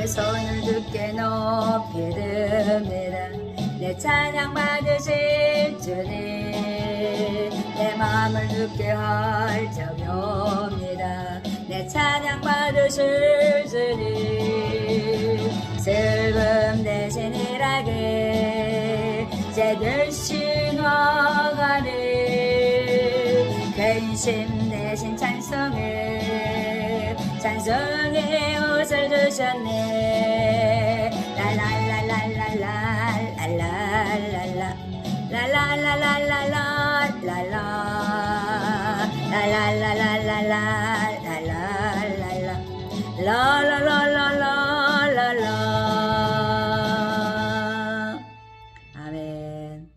내 손을 두께 높이 듭니다. 내 찬양 받으실 주님, 내 마음을 두께 활짝 엽니다. 내 찬양 받으실 주님, 슬픔 대신 일하게 제 대신 화가를, 근심 대신 찬송을, 찬송의 옷을 주셨네. 랄랄랄랄랄랄랄랄라 랄랄랄랄랄랄랄라 랄랄랄랄랄랄랄라 라라라라라라라. 아멘.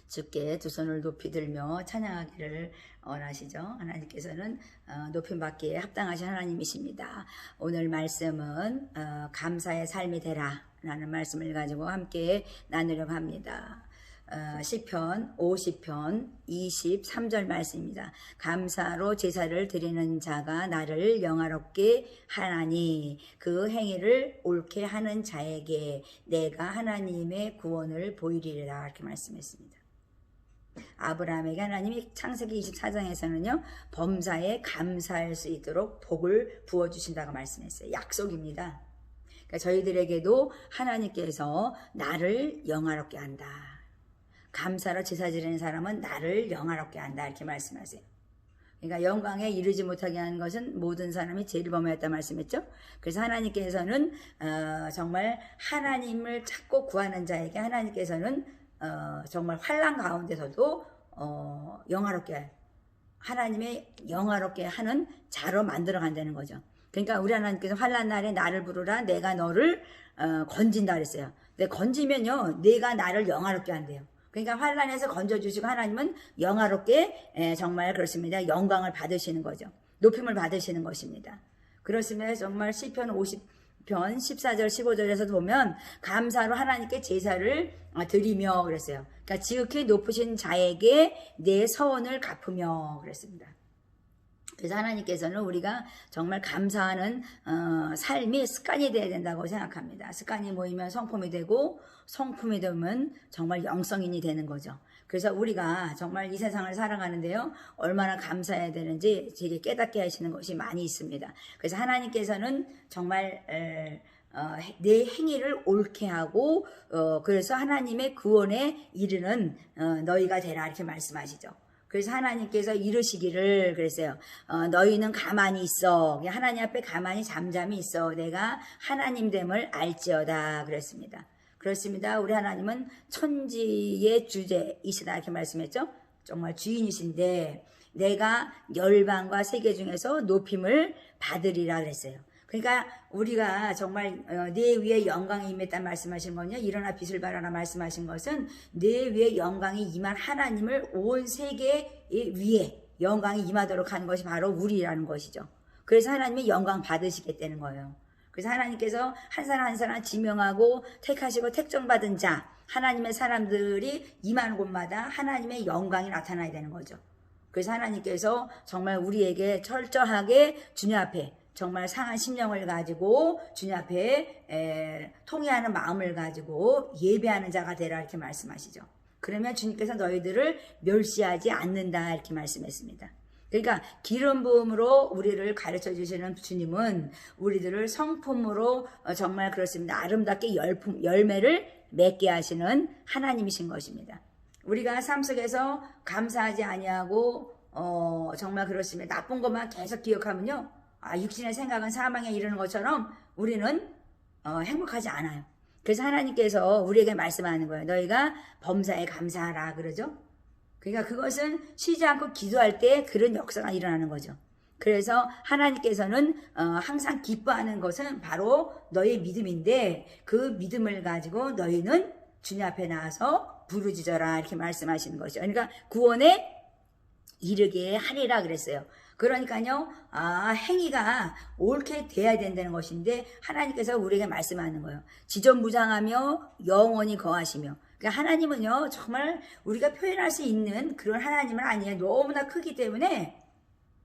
주께 두 손을 높이 들며 찬양하기를 원하시죠. 하나님께서는 높임받기에 합당하신 하나님이십니다. 오늘 말씀은 감사의 삶이 되라 라는 말씀을 가지고 함께 나누려고 합니다. 시편 50편 23절 말씀입니다. 감사로 제사를 드리는 자가 나를 영화롭게 하나니 그 행위를 옳게 하는 자에게 내가 하나님의 구원을 보이리라, 이렇게 말씀했습니다. 아브라함에게 하나님이 창세기 24장에서는요 범사에 감사할 수 있도록 복을 부어주신다고 말씀했어요. 약속입니다. 그러니까 저희들에게도 하나님께서 나를 영화롭게 한다, 감사로 제사 드리는 사람은 나를 영화롭게 한다, 이렇게 말씀하세요. 그러니까 영광에 이르지 못하게 하는 것은 모든 사람이 죄를 범하였다 말씀했죠. 그래서 하나님께서는 정말 하나님을 찾고 구하는 자에게 하나님께서는 정말 환난 가운데서도 영화롭게, 하나님의 영화롭게 하는 자로 만들어 간다는 거죠. 그러니까 우리 하나님께서 환난 날에 나를 부르라, 내가 너를 건진다 그랬어요. 근데 건지면요 내가 나를 영화롭게 한대요. 그러니까 환난에서 건져주시고 하나님은 영화롭게 정말 그렇습니다. 영광을 받으시는 거죠. 높임을 받으시는 것입니다. 그렇습니다. 정말 시편 50편 14절 15절에서도 보면 감사로 하나님께 제사를 드리며 그랬어요. 그러니까 지극히 높으신 자에게 내 서원을 갚으며 그랬습니다. 그래서 하나님께서는 우리가 정말 감사하는 삶이 습관이 되어야 된다고 생각합니다. 습관이 모이면 성품이 되고, 성품이 되면 정말 영성인이 되는 거죠. 그래서 우리가 정말 이 세상을 살아가는데요 얼마나 감사해야 되는지 되게 깨닫게 하시는 것이 많이 있습니다. 그래서 하나님께서는 정말 내 행위를 옳게 하고 그래서 하나님의 구원에 이르는 너희가 되라, 이렇게 말씀하시죠. 그래서 하나님께서 이르시기를 그랬어요. 너희는 가만히 있어. 하나님 앞에 가만히 잠잠히 있어. 내가 하나님됨을 알지어다 그랬습니다. 그렇습니다. 우리 하나님은 천지의 주제이시다, 이렇게 말씀했죠. 정말 주인이신데 내가 열방과 세계 중에서 높임을 받으리라 그랬어요. 그러니까 우리가 정말 내 위에 영광이 임했다 말씀하신 건요, 일어나 빛을 발하라 말씀하신 것은 내 위에 영광이 임한 하나님을 온 세계 위에 영광이 임하도록 하는 것이 바로 우리라는 것이죠. 그래서 하나님이 영광 받으시겠다는 거예요. 그래서 하나님께서 한 사람 한 사람 지명하고 택하시고 택정받은 자, 하나님의 사람들이 임하는 곳마다 하나님의 영광이 나타나야 되는 거죠. 그래서 하나님께서 정말 우리에게 철저하게 주님 앞에 정말 상한 심령을 가지고 주님 앞에 통회하는 마음을 가지고 예배하는 자가 되라, 이렇게 말씀하시죠. 그러면 주님께서 너희들을 멸시하지 않는다, 이렇게 말씀했습니다. 그러니까 기름 부음으로 우리를 가르쳐 주시는 주님은 우리들을 성품으로 정말 그렇습니다. 아름답게 열매를 맺게 하시는 하나님이신 것입니다. 우리가 삶 속에서 감사하지 아니하고 정말 그렇습니다. 나쁜 것만 계속 기억하면요, 육신의 생각은 사망에 이르는 것처럼 우리는 행복하지 않아요. 그래서 하나님께서 우리에게 말씀하는 거예요. 너희가 범사에 감사하라 그러죠. 그러니까 그것은 쉬지 않고 기도할 때 그런 역사가 일어나는 거죠. 그래서 하나님께서는 항상 기뻐하는 것은 바로 너의 믿음인데 그 믿음을 가지고 너희는 주님 앞에 나와서 부르짖어라, 이렇게 말씀하시는 거죠. 그러니까 구원에 이르게 하리라 그랬어요. 그러니까요, 행위가 옳게 돼야 된다는 것인데 하나님께서 우리에게 말씀하는 거예요. 지존무장하며 영원히 거하시며. 그러니까 하나님은요, 정말 우리가 표현할 수 있는 그런 하나님은 아니에요. 너무나 크기 때문에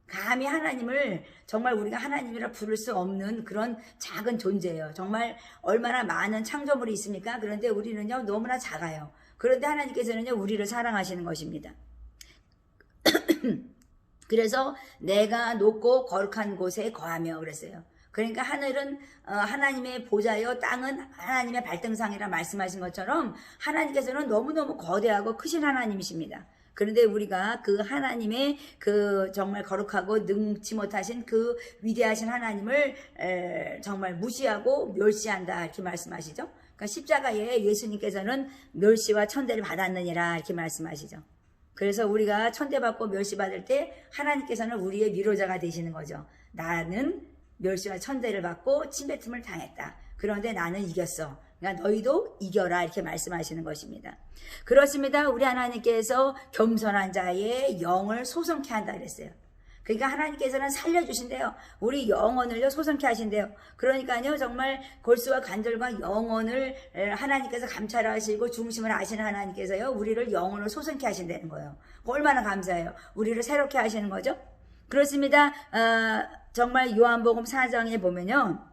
감히 하나님을 정말 우리가 하나님이라 부를 수 없는 그런 작은 존재예요. 정말 얼마나 많은 창조물이 있습니까? 그런데 우리는요 너무나 작아요. 그런데 하나님께서는요 우리를 사랑하시는 것입니다. 그래서 내가 높고 거룩한 곳에 거하며 그랬어요. 그러니까 하늘은 하나님의 보좌요, 땅은 하나님의 발등상이라 말씀하신 것처럼 하나님께서는 너무너무 거대하고 크신 하나님이십니다. 그런데 우리가 그 하나님의 그 정말 거룩하고 능치 못하신 그 위대하신 하나님을 정말 무시하고 멸시한다 이렇게 말씀하시죠. 그러니까 십자가에 예수님께서는 멸시와 천대를 받았느니라 이렇게 말씀하시죠. 그래서 우리가 천대받고 멸시받을 때 하나님께서는 우리의 위로자가 되시는 거죠. 나는 멸시와 천대를 받고 침뱉음을 당했다. 그런데 나는 이겼어. 그러니까 너희도 이겨라 이렇게 말씀하시는 것입니다. 그렇습니다. 우리 하나님께서 겸손한 자의 영을 소성케 한다 그랬어요. 그러니까 하나님께서는 살려주신대요. 우리 영혼을요 소성케 하신대요. 그러니까요 정말 골수와 관절과 영혼을 하나님께서 감찰하시고 중심을 아시는 하나님께서요 우리를 영혼을 소성케 하신다는 거예요. 얼마나 감사해요. 우리를 새롭게 하시는 거죠. 그렇습니다. 정말 요한복음 4장에 보면요.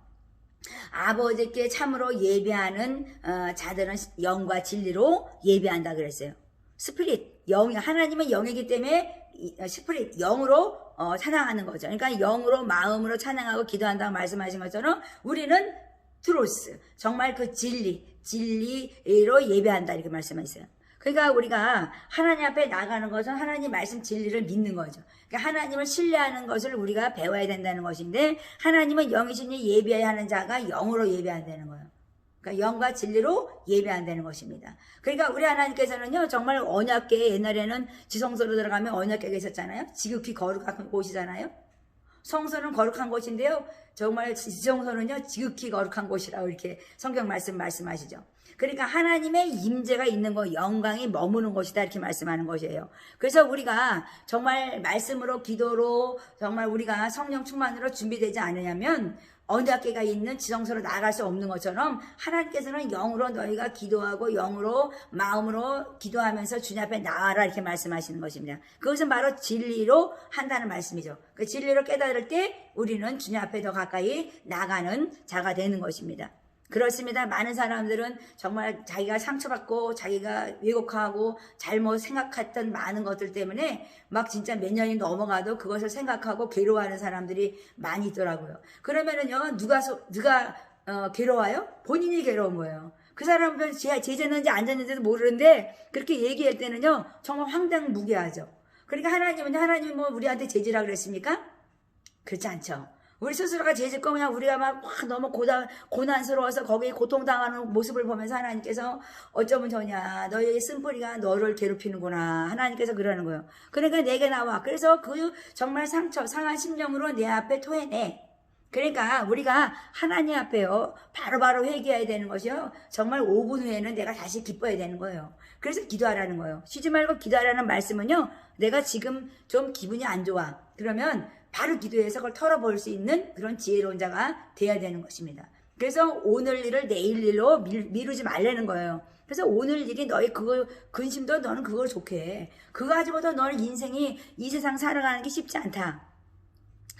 아버지께 참으로 예배하는 자들은 영과 진리로 예배한다 그랬어요. 스피릿, 영이 하나님은 영이기 때문에 스피릿, 영으로 찬양하는 거죠. 그러니까 영으로 마음으로 찬양하고 기도한다고 말씀하신 것처럼 우리는 트루스, 정말 그 진리로 예배한다 이렇게 말씀하셨어요. 그러니까 우리가 하나님 앞에 나가는 것은 하나님 말씀 진리를 믿는 거죠. 그러니까 하나님을 신뢰하는 것을 우리가 배워야 된다는 것인데 하나님은 영이시니 예배해야 하는 자가 영으로 예배한다는 거예요. 그러니까 영과 진리로 예배한다는 것입니다. 그러니까 우리 하나님께서는요 정말 언약궤 옛날에는 지성소로 들어가면 언약궤가 있었잖아요. 지극히 거룩한 곳이잖아요. 성소는 거룩한 곳인데요. 정말 지성소는요 지극히 거룩한 곳이라고 이렇게 성경 말씀하시죠. 그러니까 하나님의 임재가 있는 것, 영광이 머무는 곳이다 이렇게 말씀하는 것이에요. 그래서 우리가 정말 말씀으로 기도로 정말 우리가 성령 충만으로 준비되지 않으냐면 언약궤가 있는 지성소로 나아갈 수 없는 것처럼 하나님께서는 영으로 너희가 기도하고 영으로 마음으로 기도하면서 주님 앞에 나아라 이렇게 말씀하시는 것입니다. 그것은 바로 진리로 한다는 말씀이죠. 그 진리로 깨달을 때 우리는 주님 앞에 더 가까이 나가는 자가 되는 것입니다. 그렇습니다. 많은 사람들은 정말 자기가 상처받고 자기가 왜곡하고 잘못 생각했던 많은 것들 때문에 막 진짜 몇 년이 넘어가도 그것을 생각하고 괴로워하는 사람들이 많이 있더라고요. 그러면은요 누가 괴로워요? 본인이 괴로운 거예요. 그 사람은 제자는지 안 잤는지도 모르는데 그렇게 얘기할 때는요 정말 황당무계하죠. 그러니까 하나님이 뭐 우리한테 제지라 그랬습니까? 그렇지 않죠. 우리 스스로가 죄짓고 그냥 우리가 막 너무 고난스러워서 거기에 고통당하는 모습을 보면서 하나님께서 어쩌면 저냐 너의 쓴뿌리가 너를 괴롭히는구나 하나님께서 그러는 거예요. 그러니까 내게 나와. 그래서 그 정말 상한 심령으로 내 앞에 토해내. 그러니까 우리가 하나님 앞에요 바로바로 회개해야 되는 것이요 정말 5분 후에는 내가 다시 기뻐야 되는 거예요. 그래서 기도하라는 거예요. 쉬지 말고 기도하라는 말씀은요 내가 지금 좀 기분이 안 좋아 그러면 바로 기도해서 그걸 털어볼 수 있는 그런 지혜로운 자가 돼야 되는 것입니다. 그래서 오늘 일을 내일 일로 미루지 말라는 거예요. 그래서 오늘 일이 너의 그거 근심도 너는 그걸 좋게 해. 그거 가지고도 너는 인생이 이 세상 살아가는 게 쉽지 않다.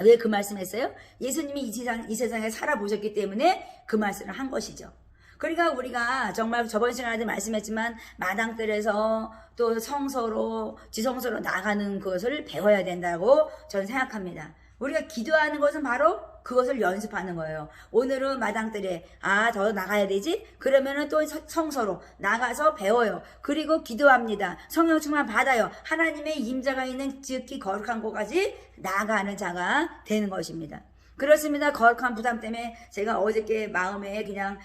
왜 그 말씀했어요? 예수님이 이 세상에 살아보셨기 때문에 그 말씀을 한 것이죠. 그러니까 우리가 정말 저번 시간에도 말씀했지만 마당들에서 또 성소로 지성소로 나가는 것을 배워야 된다고 저는 생각합니다. 우리가 기도하는 것은 바로 그것을 연습하는 거예요. 오늘은 마당들에 더 나가야 되지? 그러면은 또 성소로 나가서 배워요. 그리고 기도합니다. 성령 충만 받아요. 하나님의 임재가 있는 지극히 거룩한 곳까지 나아가는 자가 되는 것입니다. 그렇습니다. 거룩한 부담 때문에 제가 어저께 마음에 그냥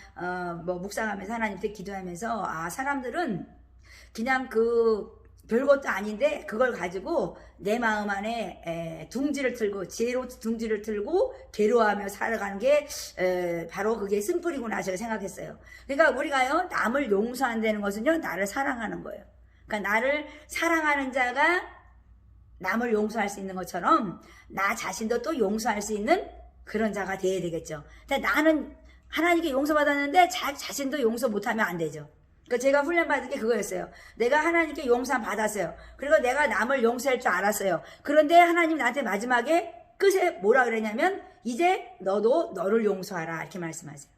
묵상하면서 하나님께 기도하면서 사람들은 그냥 별것도 아닌데 그걸 가지고 내 마음 안에 둥지를 틀고 지혜로 둥지를 틀고 괴로워하며 살아가는 게 바로 그게 쓴뿌리구나 제가 생각했어요. 그러니까 우리가요 남을 용서한다는 것은요 나를 사랑하는 거예요. 그러니까 나를 사랑하는 자가 남을 용서할 수 있는 것처럼 나 자신도 또 용서할 수 있는 그런 자가 되어야 되겠죠. 근데 나는 하나님께 용서받았는데 자신도 용서 못하면 안 되죠. 그러니까 제가 훈련받은 게 그거였어요. 내가 하나님께 용서 받았어요. 그리고 내가 남을 용서할 줄 알았어요. 그런데 하나님 나한테 마지막에 끝에 뭐라 그랬냐면 이제 너도 너를 용서하라 이렇게 말씀하세요.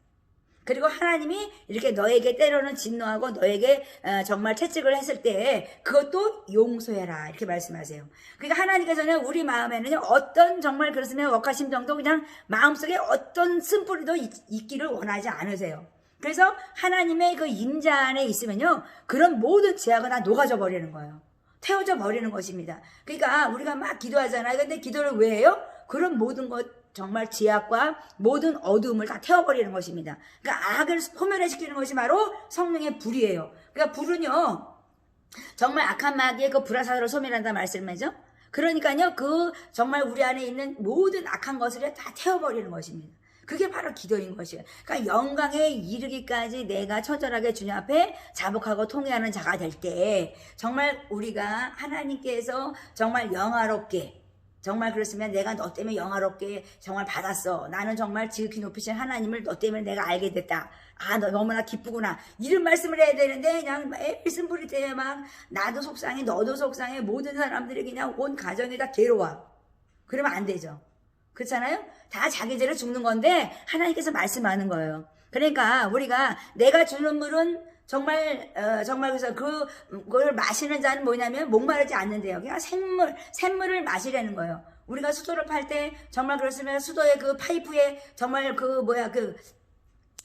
그리고 하나님이 이렇게 너에게 때로는 진노하고 너에게 정말 채찍을 했을 때 그것도 용서해라 이렇게 말씀하세요. 그러니까 하나님께서는 우리 마음에는 어떤 정말 그렇으면 억하심정도 그냥 마음속에 어떤 쓴뿌리도 있기를 원하지 않으세요. 그래서 하나님의 그 임자 안에 있으면요 그런 모든 죄악은 다 녹아져 버리는 거예요. 태워져 버리는 것입니다. 그러니까 우리가 막 기도하잖아요. 근데 기도를 왜 해요? 그런 모든 것 정말 죄악과 모든 어두움을 다 태워버리는 것입니다. 그러니까 악을 소멸시키는 것이 바로 성령의 불이에요. 그러니까 불은요 정말 악한 마귀의 그 불화살을 소멸한다 말씀이죠. 그러니까요 그 정말 우리 안에 있는 모든 악한 것을 다 태워버리는 것입니다. 그게 바로 기도인 것이에요. 그러니까 영광에 이르기까지 내가 처절하게 주님 앞에 자복하고 통회하는 자가 될 때 정말 우리가 하나님께서 정말 영화롭게 정말 그렇으면 내가 너 때문에 영화롭게 정말 받았어. 나는 정말 지극히 높으신 하나님을 너 때문에 내가 알게 됐다. 아, 너 너무나 기쁘구나. 이런 말씀을 해야 되는데 그냥 매일 쓴뿌리 때문에 막 나도 속상해 너도 속상해 모든 사람들이 그냥 온 가정이 다 괴로워. 그러면 안 되죠. 그렇잖아요? 다 자기 죄로 죽는 건데 하나님께서 말씀하는 거예요. 그러니까 우리가 내가 주는 물은 정말 그래서 그걸 마시는 자는 뭐냐면 목마르지 않는데요. 그냥 샘물을 마시라는 거예요. 우리가 수도를 팔 때 정말 그렇으면 수도의 그 파이프에 정말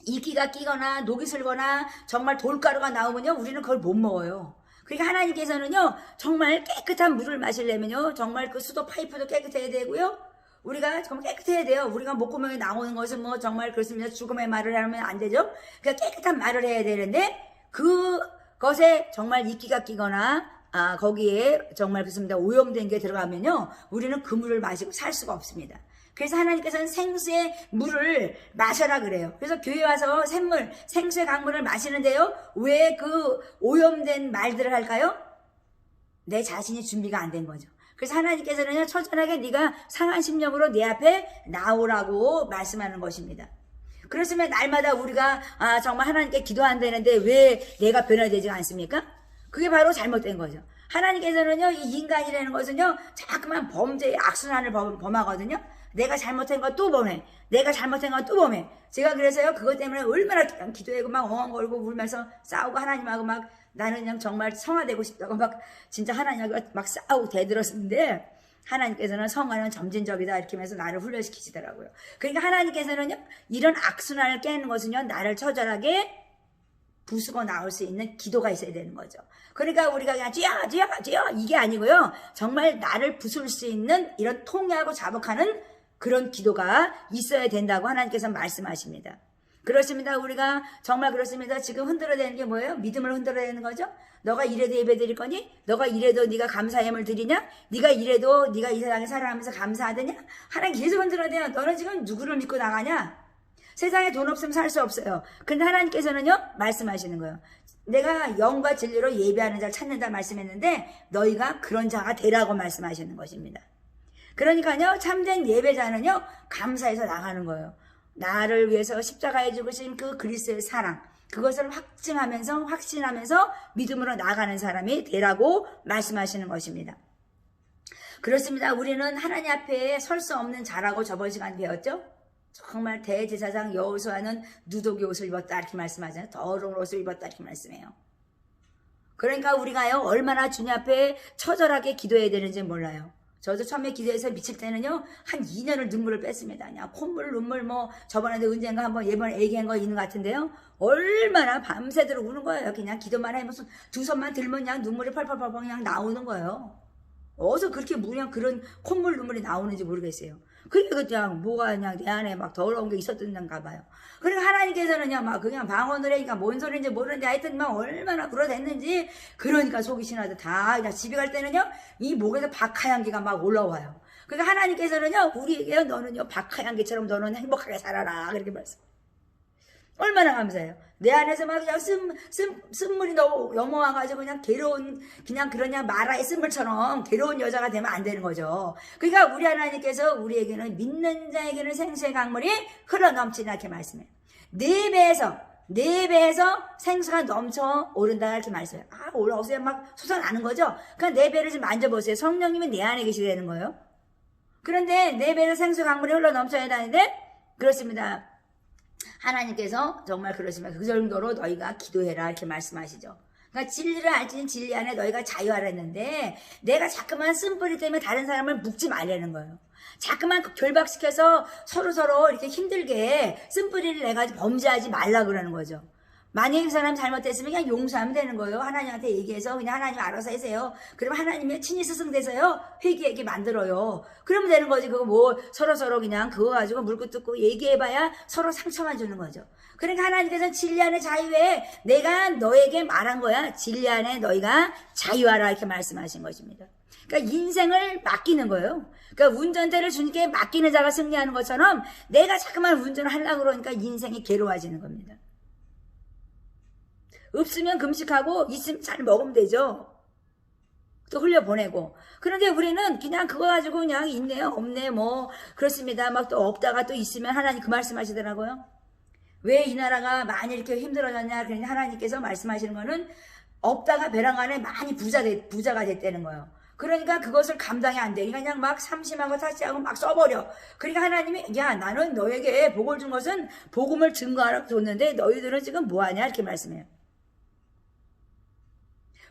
이끼가 끼거나 녹이 슬거나 정말 돌가루가 나오면요 우리는 그걸 못 먹어요. 그러니까 하나님께서는요 정말 깨끗한 물을 마시려면요 정말 그 수도 파이프도 깨끗해야 되고요. 우리가 정말 깨끗해야 돼요. 우리가 목구멍에 나오는 것은 뭐 정말 그렇습니다. 죽음의 말을 하면 안 되죠. 그러니까 깨끗한 말을 해야 되는데 그것에 정말 이끼가 끼거나 거기에 정말 그렇습니다. 오염된 게 들어가면요 우리는 그 물을 마시고 살 수가 없습니다. 그래서 하나님께서는 생수의 물을 마셔라 그래요. 그래서 교회 와서 생수의 강물을 마시는데요 왜 그 오염된 말들을 할까요? 내 자신이 준비가 안 된 거죠. 그래서 하나님께서는 처절하게 네가 상한 심령으로 내 앞에 나오라고 말씀하는 것입니다. 그렇으면 날마다 우리가 정말 하나님께 기도한다는데 왜 내가 변화되지 않습니까? 그게 바로 잘못된 거죠. 하나님께서는요 이 인간이라는 것은요 자꾸만 범죄의 악순환을 범하거든요. 내가 잘못한 거 또 범해. 내가 잘못한 거 또 범해. 제가 그래서요 그것 때문에 얼마나 기도하고 막 엉엉거리고 울면서 싸우고 하나님하고 막 나는 그냥 정말 성화되고 싶다고 막 진짜 하나님하고 막 싸우고 대들었는데 하나님께서는 성화는 점진적이다 이렇게 하면서 나를 훈련시키시더라고요. 그러니까 하나님께서는요 이런 악순환을 깨는 것은요 나를 처절하게 부수고 나올 수 있는 기도가 있어야 되는 거죠. 그러니까 우리가 그냥 쥐어 이게 아니고요 정말 나를 부술 수 있는 이런 통회하고 자복하는 그런 기도가 있어야 된다고 하나님께서 말씀하십니다. 그렇습니다. 우리가 정말 그렇습니다. 지금 흔들어대는 게 뭐예요? 믿음을 흔들어대는 거죠. 너가 이래도 예배 드릴 거니? 너가 이래도 네가 감사함을 드리냐? 네가 이래도 네가 이 세상에 살아가면서 감사하더냐? 하나님 계속 흔들어대요. 너는 지금 누구를 믿고 나가냐? 세상에 돈 없으면 살 수 없어요. 근데 하나님께서는요 말씀하시는 거예요. 내가 영과 진리로 예배하는 자를 찾는다 말씀했는데 너희가 그런 자가 되라고 말씀하시는 것입니다. 그러니까요 참된 예배자는요 감사해서 나가는 거예요. 나를 위해서 십자가에 죽으신 그 그리스도의 사랑 그것을 확신하면서 믿음으로 나가는 사람이 되라고 말씀하시는 것입니다. 그렇습니다. 우리는 하나님 앞에 설 수 없는 자라고 저번 시간 배웠죠. 정말 대제사장 여호수아는 누더기 옷을 입었다 이렇게 말씀하잖아요. 더러운 옷을 입었다 이렇게 말씀해요. 그러니까 우리가요 얼마나 주님 앞에 처절하게 기도해야 되는지 몰라요. 저도 처음에 기도해서 미칠 때는요 한 2년을 눈물을 뺐습니다. 그냥 콧물 눈물 뭐 저번에도 언젠가 한번 예번에 얘기한 거 있는 것 같은데요 얼마나 밤새도록 우는 거예요. 그냥 기도만 하면 두 손만 들면 그냥 눈물이 펄펄펄 그냥 나오는 거예요. 어디서 그렇게 그냥 그런 콧물 눈물이 나오는지 모르겠어요. 그러니까 그냥 뭐가 그냥 내 안에 막 더러운 게 있었던가 봐요. 그러니까 하나님께서는 막 그냥 방언을 하니까 뭔 소리인지 모르는데 하여튼 막 얼마나 그러댔는지 그러니까 속이 신나도 다 그냥 집에 갈 때는요 이 목에서 박하향기가 막 올라와요. 그러니까 하나님께서는요 우리에게 너는요 박하향기처럼 너는 행복하게 살아라 그렇게 말씀. 얼마나 감사해요. 내 안에서 막 그냥 쓴물이 넘어와가지고 그냥 괴로운, 그냥 그러냐 마라의 쓴물처럼 괴로운 여자가 되면 안 되는 거죠. 그러니까 우리 하나님께서 우리에게는 믿는 자에게는 생수의 강물이 흘러넘치나 이렇게 말씀해요. 네 배에서 4배에서 생수가 넘쳐 오른다 이렇게 말했어요. 올라오세요. 막 솟아나는 거죠. 그러니까 4배를 좀 만져보세요. 성령님이 내 안에 계시게 되는 거예요. 그런데 4배에서 생수 강물이 흘러 넘쳐야 되는데 그렇습니다. 하나님께서 정말 그렇습니다. 그 정도로 너희가 기도해라 이렇게 말씀하시죠. 그러니까 진리를 알지는 진리 안에 너희가 자유하라 했는데 내가 자꾸만 쓴뿌리 때문에 다른 사람을 묶지 말라는 거예요. 자꾸만 결박시켜서 서로 이렇게 힘들게 쓴뿌리를 내가지고 범죄하지 말라 그러는 거죠. 만약에 그 사람 잘못됐으면 그냥 용서하면 되는 거예요. 하나님한테 얘기해서 그냥 하나님 알아서 하세요. 그러면 하나님의 친히 스승돼서요 회개하게 만들어요. 그러면 되는 거지. 그거 뭐 서로 그냥 그거 가지고 물고 뜯고 얘기해봐야 서로 상처만 주는 거죠. 그러니까 하나님께서 진리 안에 자유해. 내가 너에게 말한 거야. 진리 안에 너희가 자유하라 이렇게 말씀하신 것입니다. 그러니까 인생을 맡기는 거예요. 그러니까 운전대를 주님께 맡기는 자가 승리하는 것처럼 내가 자꾸만 운전을 하려고 그러니까 인생이 괴로워지는 겁니다. 없으면 금식하고 있으면 잘 먹으면 되죠. 또 흘려보내고. 그런데 우리는 그냥 그거 가지고 그냥 있네요 없네 뭐 그렇습니다. 막 또 없다가 또 있으면 하나님 그 말씀하시더라고요. 왜 이 나라가 많이 이렇게 힘들어졌냐. 그러니까 하나님께서 말씀하시는 거는 없다가 벼랑 안에 많이 부자가 됐다는 거예요. 그러니까 그것을 감당이 안 되니까 그냥 막 삼심하고 타치하고 막 써버려. 그러니까 하나님이 야 나는 너에게 복을 준 것은 복음을 증거하라고 줬는데 너희들은 지금 뭐하냐 이렇게 말씀해요.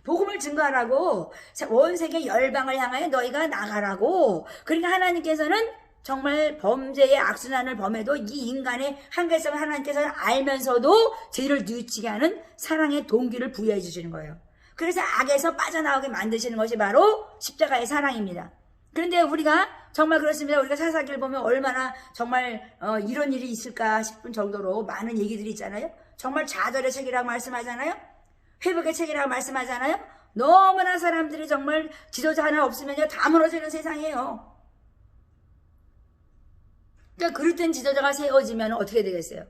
복음을 증거하라고 온 세계 열방을 향하여 너희가 나가라고. 그러니까 하나님께서는 정말 범죄의 악순환을 범해도 이 인간의 한계성을 하나님께서 알면서도 죄를 뉘우치게 하는 사랑의 동기를 부여해 주시는 거예요. 그래서 악에서 빠져나오게 만드시는 것이 바로 십자가의 사랑입니다. 그런데 우리가 정말 그렇습니다. 우리가 사사기를 보면 얼마나 정말 이런 일이 있을까 싶은 정도로 많은 얘기들이 있잖아요. 정말 좌절의 책이라고 말씀하잖아요. 회복의 책이라고 말씀하잖아요. 너무나 사람들이 정말 지도자 하나 없으면요 다 무너지는 세상이에요. 그러니까 그릇된 지도자가 세워지면 어떻게 되겠어요?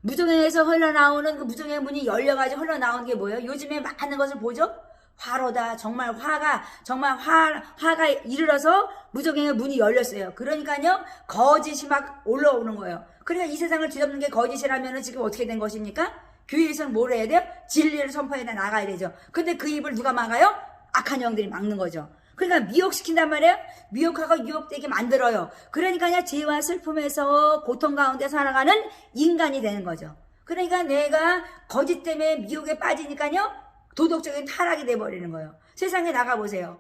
무정에서 흘러나오는 그 무정의 문이 열려가지고 흘러나오는 게 뭐예요? 요즘에 많은 것을 보죠? 화로다. 정말 화가 이르러서 무정의 문이 열렸어요. 그러니까요 거짓이 막 올라오는 거예요. 그러니까 이 세상을 뒤덮는 게 거짓이라면 지금 어떻게 된 것입니까? 교회에서는 뭘 해야 돼요? 진리를 선포해 나가야 되죠. 근데 그 입을 누가 막아요? 악한 영들이 막는 거죠. 그러니까 미혹시킨단 말이에요. 미혹하고 유혹되게 만들어요. 그러니까 그냥 죄와 슬픔에서 고통 가운데 살아가는 인간이 되는 거죠. 그러니까 내가 거짓 때문에 미혹에 빠지니까요 도덕적인 타락이 돼버리는 거예요. 세상에 나가보세요.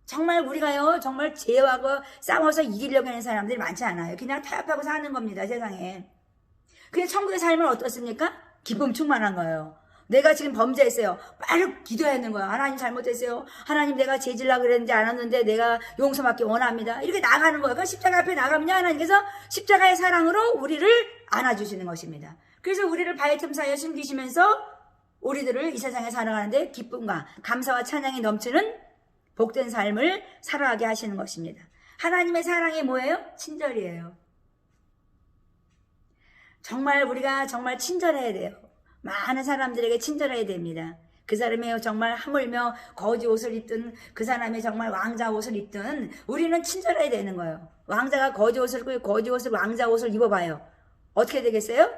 정말 우리가요 정말 죄와 싸워서 이기려고 하는 사람들이 많지 않아요. 그냥 타협하고 사는 겁니다. 세상에. 그냥 천국의 삶은 어떻습니까? 기쁨 충만한 거예요. 내가 지금 범죄했어요. 빨리 기도해야 하는 거야. 하나님 잘못했어요. 하나님 내가 죄질라 그랬는지 않았는데 내가 용서받기 원합니다. 이렇게 나가는 거예요. 그 십자가 앞에 나가면요 하나님께서 십자가의 사랑으로 우리를 안아주시는 것입니다. 그래서 우리를 바위 틈 사이에 숨기시면서 우리들을 이 세상에 살아가는데 기쁨과 감사와 찬양이 넘치는 복된 삶을 살아가게 하시는 것입니다. 하나님의 사랑이 뭐예요? 친절이에요. 정말 우리가 정말 친절해야 돼요. 많은 사람들에게 친절해야 됩니다. 그 사람이 정말 하물며 거지 옷을 입든 그 사람이 정말 왕자 옷을 입든 우리는 친절해야 되는 거예요. 왕자가 거지 옷을 입고 거지 옷을 왕자 옷을 입어봐요. 어떻게 되겠어요?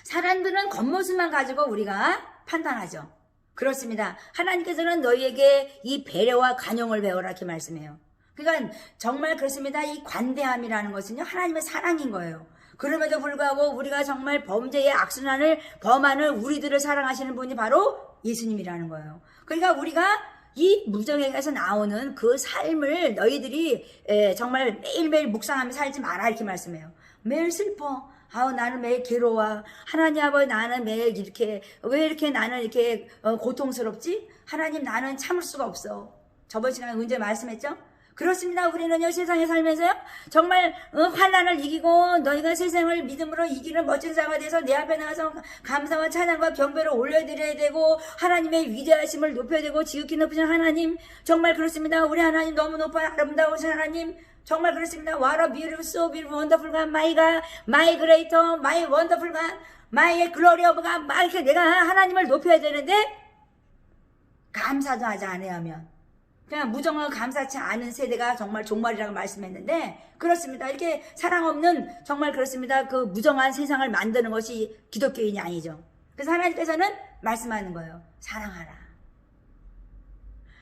사람들은 겉모습만 가지고 우리가 판단하죠. 그렇습니다. 하나님께서는 너희에게 이 배려와 관용을 배워라 이렇게 말씀해요. 그러니까 정말 그렇습니다. 이 관대함이라는 것은요 하나님의 사랑인 거예요. 그럼에도 불구하고 우리가 정말 범죄의 악순환을 범하는 우리들을 사랑하시는 분이 바로 예수님이라는 거예요. 그러니까 우리가 이 무정에서 나오는 그 삶을 너희들이 정말 매일매일 묵상하며 살지 마라 이렇게 말씀해요. 매일 슬퍼. 나는 매일 괴로워. 하나님 아버지 나는 매일 이렇게 왜 이렇게 나는 이렇게 고통스럽지? 하나님 나는 참을 수가 없어. 저번 시간에 언제 말씀했죠? 그렇습니다. 우리는요 세상에 살면서요 정말 환난을 이기고 너희가 세상을 믿음으로 이기는 멋진 자가 돼서 내 앞에 나와서 감사와 찬양과 경배를 올려드려야 되고 하나님의 위대하심을 높여야 되고 지극히 높으신 하나님 정말 그렇습니다. 우리 하나님 너무 높아 아름다우신 하나님 정말 그렇습니다. What a beautiful, so beautiful, wonderful God, my God, my greater, my wonderful God, my glory of God. 막 이렇게 내가 하나님을 높여야 되는데 감사도 하지 않아야 하면 그냥 무정하고 감사치 않은 세대가 정말 종말이라고 말씀했는데 그렇습니다. 이렇게 사랑 없는 정말 그렇습니다. 그 무정한 세상을 만드는 것이 기독교인이 아니죠. 그래서 하나님께서는 말씀하는 거예요. 사랑하라.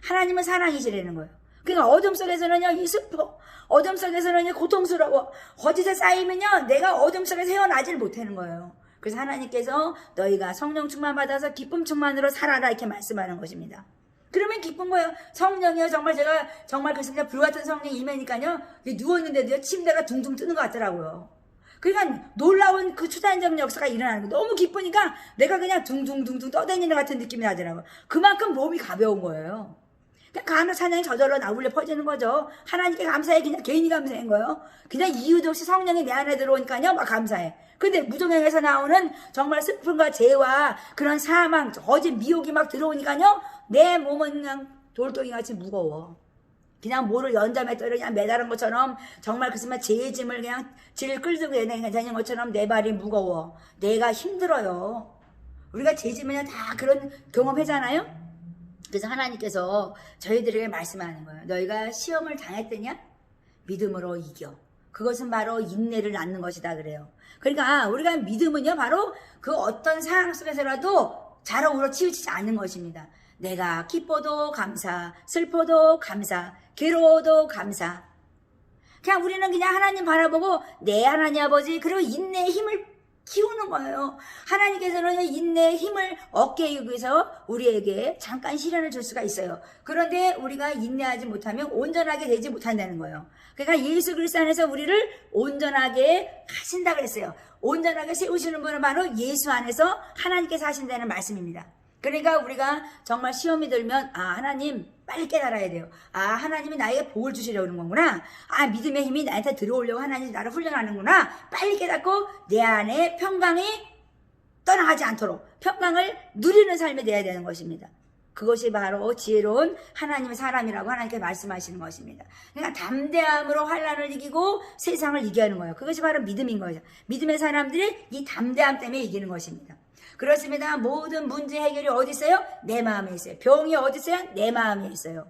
하나님은 사랑이시라는 거예요. 그러니까 어둠 속에서는요, 이 슬퍼. 어둠 속에서는 고통스러워. 거짓에 쌓이면요, 내가 어둠 속에서 헤어나질 못하는 거예요. 그래서 하나님께서 너희가 성령 충만 받아서 기쁨 충만으로 살아라 이렇게 말씀하는 것입니다. 그러면 기쁜 거예요. 성령이요. 정말 제가 정말 그렇습니다. 불같은 성령이 임하니까요. 누웠는데도요. 침대가 둥둥 뜨는 것 같더라고요. 그러니까 놀라운 그 추단적 역사가 일어나는 거. 너무 기쁘니까 내가 그냥 둥둥둥둥 떠다니는 것 같은 느낌이 나더라고요. 그만큼 몸이 가벼운 거예요. 감사 찬양이 저절로 나울려 퍼지는 거죠. 하나님께 감사해. 그냥 개인이 감사한 거예요. 그냥 이유도 없이 성령이 내 안에 들어오니까요. 막 감사해. 근데 무정행에서 나오는 정말 슬픔과 죄와 그런 사망, 거짓 미혹이 막 들어오니까요. 내 몸은 그냥 돌덩이 같이 무거워. 그냥 모를 연잠에 떨어 그냥 매달은 것처럼 정말 그렇지만 죄의 짐을 그냥 질 끌고 다니는 것처럼 내 발이 무거워. 내가 힘들어요. 우리가 죄 지면 다 그런 경험하잖아요. 그래서 하나님께서 저희들에게 말씀하는 거예요. 너희가 시험을 당했더냐? 믿음으로 이겨. 그것은 바로 인내를 낳는 것이다 그래요. 그러니까 우리가 믿음은요 바로 그 어떤 상황 속에서라도 자랑으로 치우치지 않는 것입니다. 내가 기뻐도 감사, 슬퍼도 감사, 괴로워도 감사. 그냥 우리는 그냥 하나님 바라보고 내 하나님 아버지 그리고 인내의 힘을 키우는 거예요. 하나님께서는 인내의 힘을 얻게 하기 위해서 우리에게 잠깐 시련을 줄 수가 있어요. 그런데 우리가 인내하지 못하면 온전하게 되지 못한다는 거예요. 그러니까 예수 그리스도 안에서 우리를 온전하게 하신다 그랬어요. 온전하게 세우시는 분은 바로 예수 안에서 하나님께서 하신다는 말씀입니다. 그러니까 우리가 정말 시험이 들면 하나님 빨리 깨달아야 돼요. 하나님이 나에게 복을 주시려고 하는 거구나. 믿음의 힘이 나한테 들어오려고 하나님이 나를 훈련하는구나. 빨리 깨닫고 내 안에 평강이 떠나가지 않도록 평강을 누리는 삶이 되어야 되는 것입니다. 그것이 바로 지혜로운 하나님의 사람이라고 하나님께 말씀하시는 것입니다. 그러니까 담대함으로 환난을 이기고 세상을 이겨하는 거예요. 그것이 바로 믿음인 거죠. 믿음의 사람들이 이 담대함 때문에 이기는 것입니다. 그렇습니다. 모든 문제 해결이 어디 있어요? 내 마음에 있어요. 병이 어디 있어요? 내 마음에 있어요.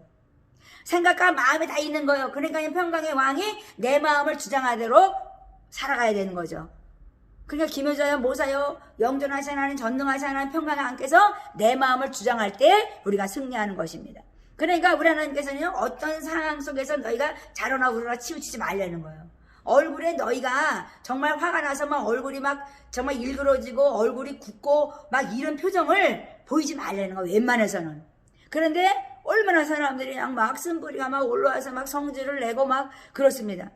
생각과 마음에 다 있는 거예요. 그러니까 평강의 왕이 내 마음을 주장하도록 살아가야 되는 거죠. 그러니까 기묘자여 모사여 영존하신 하나님 전능하신 하나님 평강의 왕께서 내 마음을 주장할 때 우리가 승리하는 것입니다. 그러니까 우리 하나님께서는 어떤 상황 속에서 너희가 자로나 우러나 치우치지 말라는 거예요. 얼굴에 너희가 정말 화가 나서 막 얼굴이 막 정말 일그러지고 얼굴이 굳고 막 이런 표정을 보이지 말라는 거예요. 웬만해서는. 그런데 얼마나 사람들이 그냥 막 쓴뿌리가 막 올라와서 막 성질을 내고 막 그렇습니다.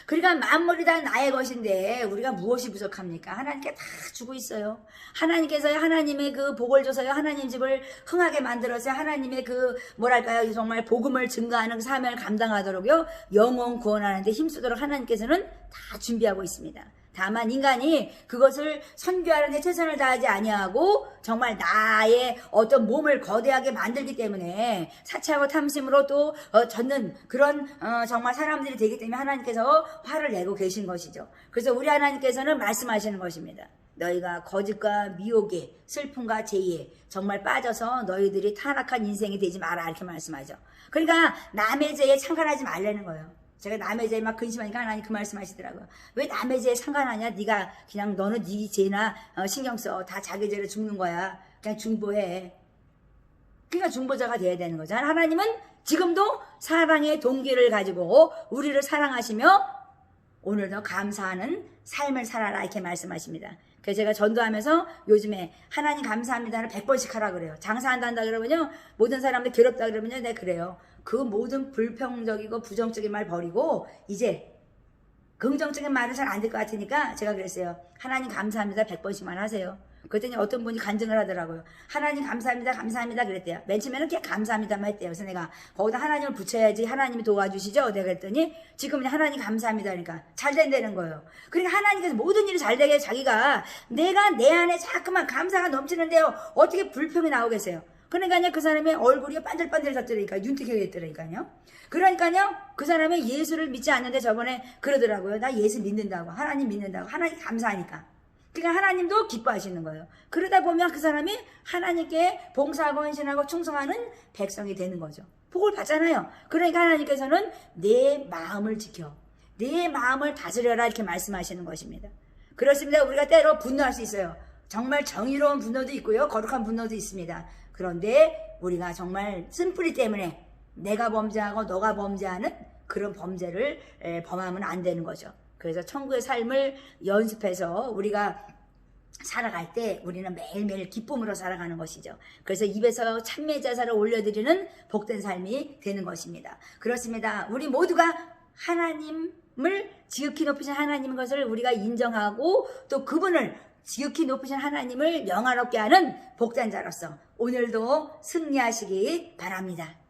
그러니까 만물이 다 나의 것인데 우리가 무엇이 부족합니까? 하나님께 다 주고 있어요. 하나님께서 하나님의 그 복을 줘서요. 하나님 집을 흥하게 만들어서 하나님의 그 뭐랄까요? 정말 복음을 증거하는 그 사명을 감당하도록요. 영혼 구원하는 데 힘쓰도록 하나님께서는 다 준비하고 있습니다. 다만 인간이 그것을 선교하는 데 최선을 다하지 아니하고 정말 나의 어떤 몸을 거대하게 만들기 때문에 사치하고 탐심으로 또 젖는 그런 정말 사람들이 되기 때문에 하나님께서 화를 내고 계신 것이죠. 그래서 우리 하나님께서는 말씀하시는 것입니다. 너희가 거짓과 미혹에 슬픔과 죄에 정말 빠져서 너희들이 타락한 인생이 되지 마라 이렇게 말씀하죠. 그러니까 남의 죄에 참관하지 말라는 거예요. 제가 남의 죄에 막 근심하니까 하나님 그 말씀하시더라고요. 왜 남의 죄에 상관하냐? 네가 그냥 너는 네 죄나 신경 써. 다 자기 죄로 죽는 거야. 그냥 중보해. 그러니까 중보자가 돼야 되는 거죠. 하나님은 지금도 사랑의 동기를 가지고 우리를 사랑하시며 오늘도 감사하는 삶을 살아라 이렇게 말씀하십니다. 그래서 제가 전도하면서 요즘에 하나님 감사합니다를 100번씩 하라 그래요. 장사한다 그러면요. 모든 사람들 괴롭다 그러면요. 네 그래요. 그 모든 불평적이고 부정적인 말 버리고 이제 긍정적인 말은 잘 안 될 것 같으니까 제가 그랬어요. 하나님 감사합니다 100번씩만 하세요. 그랬더니 어떤 분이 간증을 하더라고요. 하나님 감사합니다 감사합니다 그랬대요. 맨 처음에는 그냥 감사합니다만 했대요. 그래서 내가 거기다 하나님을 붙여야지 하나님이 도와주시죠. 내가 그랬더니 지금은 하나님 감사합니다 그러니까 잘 된다는 거예요. 그러니까 하나님께서 모든 일이 잘 되게 자기가 내가 내 안에 자꾸만 감사가 넘치는데요. 어떻게 불평이 나오겠어요. 그러니까요 그 사람의 얼굴이 반들반들해졌더라니까 윤택하게 됐더라니까요. 그러니까요 그 사람이 예수를 믿지 않는데 저번에 그러더라고요. 나 예수 믿는다고 하나님 믿는다고 하나님 감사하니까. 그러니까 하나님도 기뻐하시는 거예요. 그러다 보면 그 사람이 하나님께 봉사하고 헌신하고 충성하는 백성이 되는 거죠. 복을 받잖아요. 그러니까 하나님께서는 내 마음을 지켜, 내 마음을 다스려라 이렇게 말씀하시는 것입니다. 그렇습니다. 우리가 때로 분노할 수 있어요. 정말 정의로운 분노도 있고요. 거룩한 분노도 있습니다. 그런데 우리가 정말 쓴뿌리 때문에 내가 범죄하고 너가 범죄하는 그런 범죄를 범하면 안 되는 거죠. 그래서 천국의 삶을 연습해서 우리가 살아갈 때 우리는 매일매일 기쁨으로 살아가는 것이죠. 그래서 입에서 찬미의 제사를 올려드리는 복된 삶이 되는 것입니다. 그렇습니다. 우리 모두가 하나님을 지극히 높이신 하나님 것을 우리가 인정하고 또 그분을 지극히 높으신 하나님을 영화롭게 하는 복된 자로서 오늘도 승리하시기 바랍니다.